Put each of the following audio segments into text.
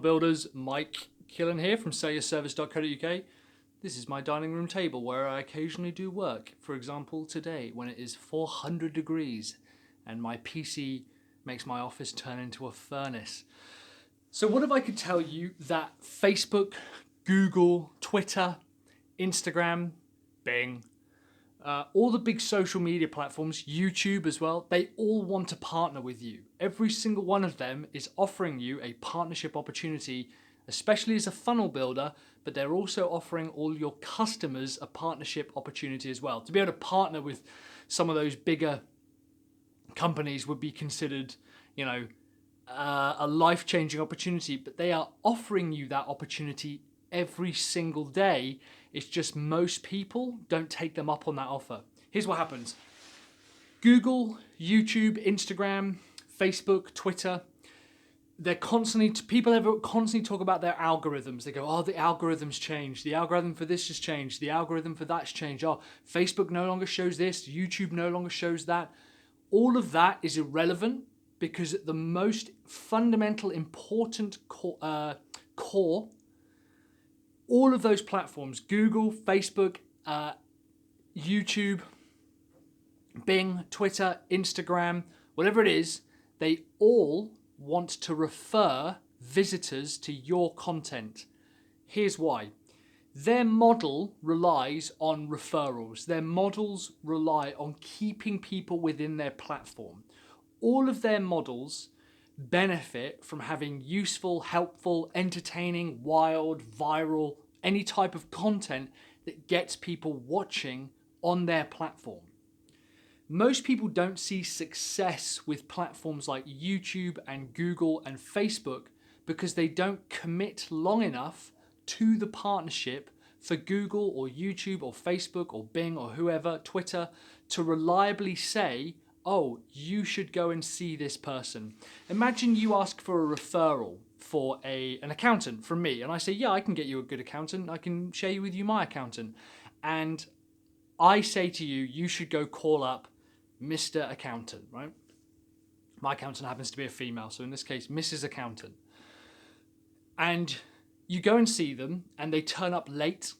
Builders, Mike Killen here from sellyourservice.co.uk. This is my dining room table where I occasionally do work. For example, today when it is 400 degrees and my PC makes my office turn into a furnace. So what if I could tell you that Facebook, Google, Twitter, Instagram, Bing, all the big social media platforms, YouTube as well, they all want to partner with you. Every single one of them is offering you a partnership opportunity, especially as a funnel builder, but they're also offering all your customers a partnership opportunity as well. To be able to partner with some of those bigger companies would be considered, a life-changing opportunity, but they are offering you that opportunity every single day. It's just most people don't take them up on that offer. Here's what happens. Google, YouTube, Instagram, Facebook, Twitter, people constantly talk about their algorithms. They go, oh, the algorithm's changed. The algorithm for this has changed. The algorithm for that's changed. Oh, Facebook no longer shows this. YouTube no longer shows that. All of that is irrelevant because the most fundamental, important core, all of those platforms, Google, Facebook, YouTube, Bing, Twitter, Instagram, whatever it is, they all want to refer visitors to your content. Here's why. Their model relies on referrals. Their models rely on keeping people within their platform. All of their models benefit from having useful, helpful, entertaining, wild, viral, any type of content that gets people watching on their platform. Most people don't see success with platforms like YouTube and Google and Facebook because they don't commit long enough to the partnership for Google or YouTube or Facebook or Bing or whoever, Twitter, to reliably say, oh, you should go and see this person. Imagine you ask for a referral for an accountant from me, and I say, yeah, I can get you a good accountant. I can share with you my accountant. And I say to you, you should go call up Mr. Accountant, right? My accountant happens to be a female, so in this case, Mrs. Accountant. And you go and see them, and they turn up late,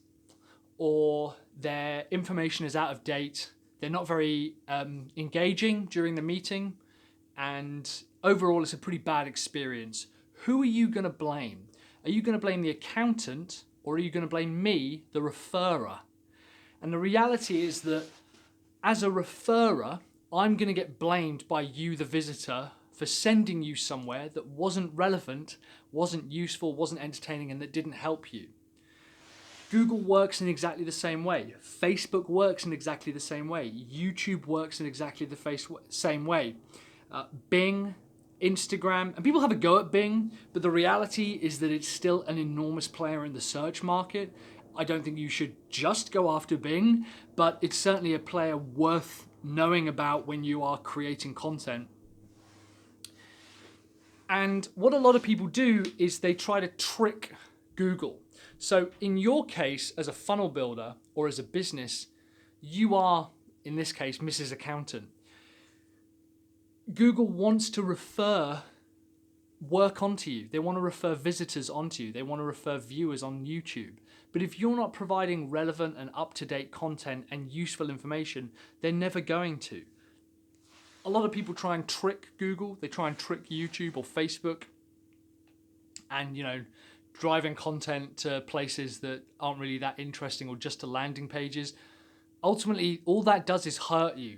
or their information is out of date. They're not very engaging during the meeting, and overall it's a pretty bad experience. Who are you going to blame? Are you going to blame the accountant, or are you going to blame me, the referrer? And the reality is that as a referrer, I'm going to get blamed by you, the visitor, for sending you somewhere that wasn't relevant, wasn't useful, wasn't entertaining, and that didn't help you. Google works in exactly the same way. Facebook works in exactly the same way. YouTube works in exactly the same way. Bing, Instagram, and people have a go at Bing, but the reality is that it's still an enormous player in the search market. I don't think you should just go after Bing, but it's certainly a player worth knowing about when you are creating content. And what a lot of people do is they try to trick Google. So in your case, as a funnel builder or as a business, you are, in this case, Mrs. Accountant. Google wants to refer work onto you. They want to refer visitors onto you. They want to refer viewers on YouTube. But if you're not providing relevant and up-to-date content and useful information, they're never going to. A lot of people try and trick Google. They try and trick YouTube or Facebook and, driving content to places that aren't really that interesting or just to landing pages. Ultimately, all that does is hurt you.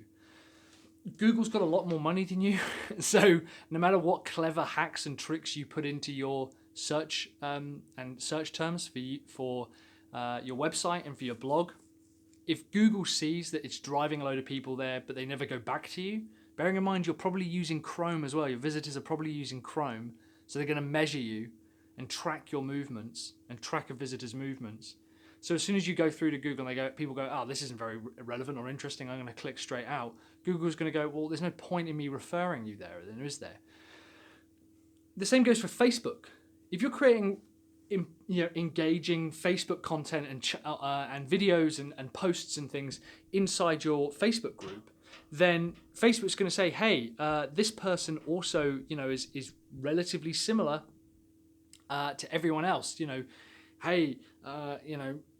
Google's got a lot more money than you, so no matter what clever hacks and tricks you put into your search and search terms for your website and for your blog, if Google sees that it's driving a load of people there, but they never go back to you, bearing in mind you're probably using Chrome as well. Your visitors are probably using Chrome, so they're going to measure you and track your movements and track a visitor's movements. So as soon as you go through to Google and people go, oh, this isn't very relevant or interesting, I'm going to click straight out. Google's going to go, well, there's no point in me referring you there, then is there? The same goes for Facebook. If you're creating engaging Facebook content and videos and posts and things inside your Facebook group, then Facebook's going to say, hey, this person also is relatively similar to everyone else. Hey,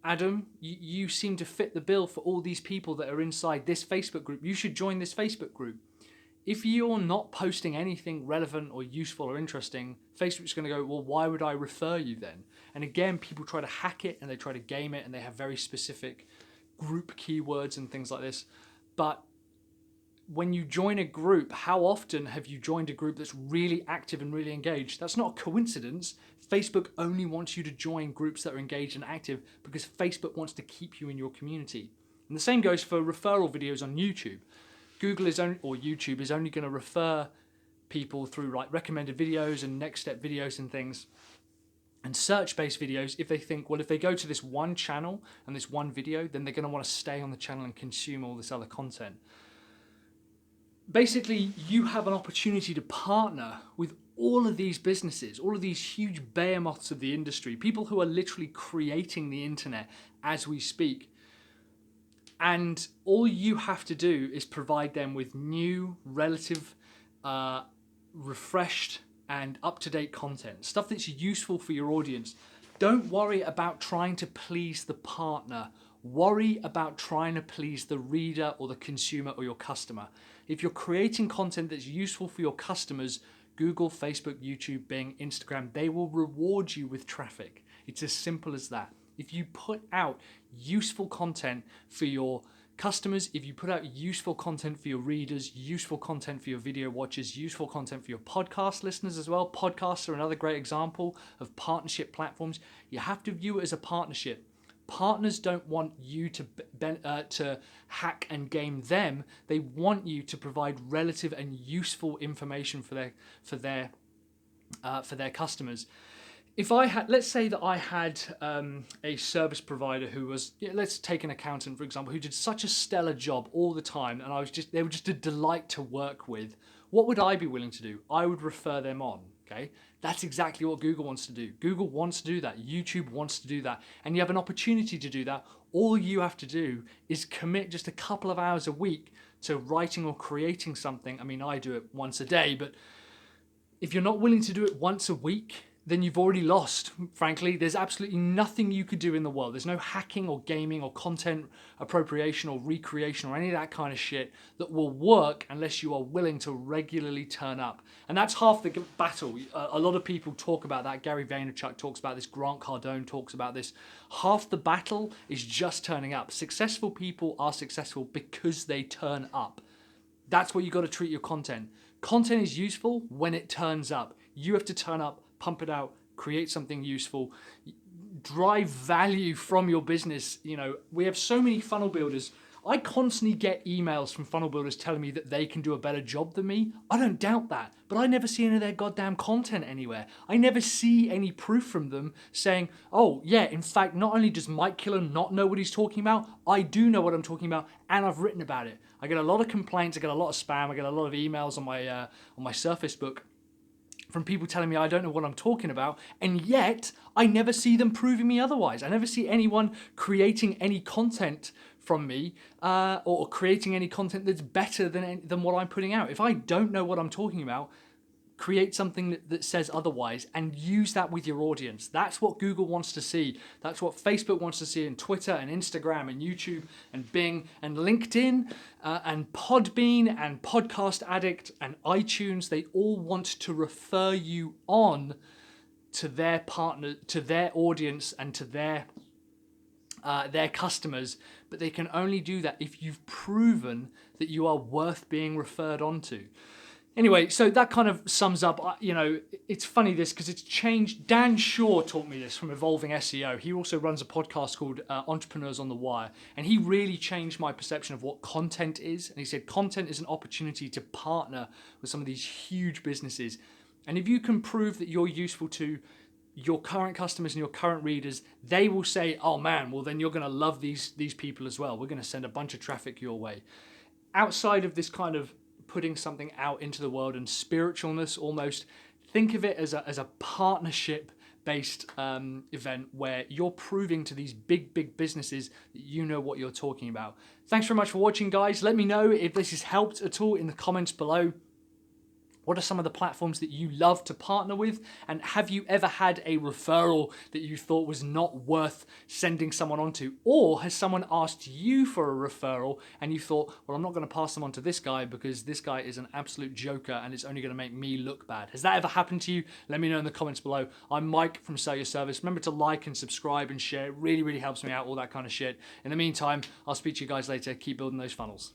Adam, you seem to fit the bill for all these people that are inside this Facebook group. You should join this Facebook group. If you're not posting anything relevant or useful or interesting, Facebook's going to go, well, why would I refer you then? And again, people try to hack it and they try to game it, and they have very specific group keywords and things like this. But when you join a group, how often have you joined a group that's really active and really engaged? That's not a coincidence. Facebook only wants you to join groups that are engaged and active because Facebook wants to keep you in your community. And the same goes for referral videos on YouTube. YouTube is only going to refer people through like recommended videos and next step videos and things. And search-based videos, if they think, well, if they go to this one channel and this one video, then they're going to want to stay on the channel and consume all this other content. Basically, you have an opportunity to partner with all of these businesses, all of these huge behemoths of the industry, people who are literally creating the internet as we speak. And all you have to do is provide them with new, relative, refreshed, and up-to-date content, stuff that's useful for your audience. Don't worry about trying to please the partner. Worry about trying to please the reader or the consumer or your customer. If you're creating content that's useful for your customers, Google, Facebook, YouTube, Bing, Instagram, they will reward you with traffic. It's as simple as that. If you put out useful content for your customers, if you put out useful content for your readers, useful content for your video watchers, useful content for your podcast listeners as well. Podcasts are another great example of partnership platforms. You have to view it as a partnership. Partners don't want you to hack and game them. They want you to provide relative and useful information for their customers. If I had, let's say that I had a service provider who was, let's take an accountant for example, who did such a stellar job all the time, and they were just a delight to work with. What would I be willing to do? I would refer them on. Okay, that's exactly what Google wants to do. Google wants to do that. YouTube wants to do that, and you have an opportunity to do that. All you have to do is commit just a couple of hours a week to writing or creating something. I mean, I do it once a day, but if you're not willing to do it once a week, then you've already lost. Frankly, there's absolutely nothing you could do in the world. There's no hacking or gaming or content appropriation or recreation or any of that kind of shit that will work unless you are willing to regularly turn up. And that's half the battle. A lot of people talk about that. Gary Vaynerchuk talks about this. Grant Cardone talks about this. Half the battle is just turning up. Successful people are successful because they turn up. That's what you got to treat your content. Content is useful when it turns up. You have to turn up, pump it out, create something useful, drive value from your business. We have so many funnel builders. I constantly get emails from funnel builders telling me that they can do a better job than me. I don't doubt that, but I never see any of their goddamn content anywhere. I never see any proof from them saying, oh yeah, in fact, not only does Mike Killer not know what he's talking about, I do know what I'm talking about, and I've written about it. I get a lot of complaints, I get a lot of spam, I get a lot of emails on my Surface book from people telling me I don't know what I'm talking about, and yet I never see them proving me otherwise. I never see anyone creating any content from me or creating any content that's better than what I'm putting out. If I don't know what I'm talking about, create something that says otherwise and use that with your audience. That's what Google wants to see. That's what Facebook wants to see, and Twitter and Instagram and YouTube and Bing and LinkedIn and Podbean and Podcast Addict and iTunes. They all want to refer you on to their partner, to their audience, and to their customers, but they can only do that if you've proven that you are worth being referred onto. Anyway, so that kind of sums up, it's funny this because it's changed. Dan Shaw taught me this from Evolving SEO. He also runs a podcast called Entrepreneurs on the Wire, and he really changed my perception of what content is. And he said content is an opportunity to partner with some of these huge businesses. And if you can prove that you're useful to your current customers and your current readers, they will say, oh man, well then you're going to love these people as well. We're going to send a bunch of traffic your way. Outside of this kind of putting something out into the world and spiritualness almost, think of it as a partnership based event where you're proving to these big businesses that you know what you're talking about. Thanks very much for watching, guys. Let me know if this has helped at all in the comments below. What are some of the platforms that you love to partner with? And have you ever had a referral that you thought was not worth sending someone onto? Or has someone asked you for a referral and you thought, well, I'm not going to pass them on to this guy because this guy is an absolute joker and it's only going to make me look bad? Has that ever happened to you? Let me know in the comments below. I'm Mike from Sell Your Service. Remember to like and subscribe and share. It really, really helps me out, all that kind of shit. In the meantime, I'll speak to you guys later. Keep building those funnels.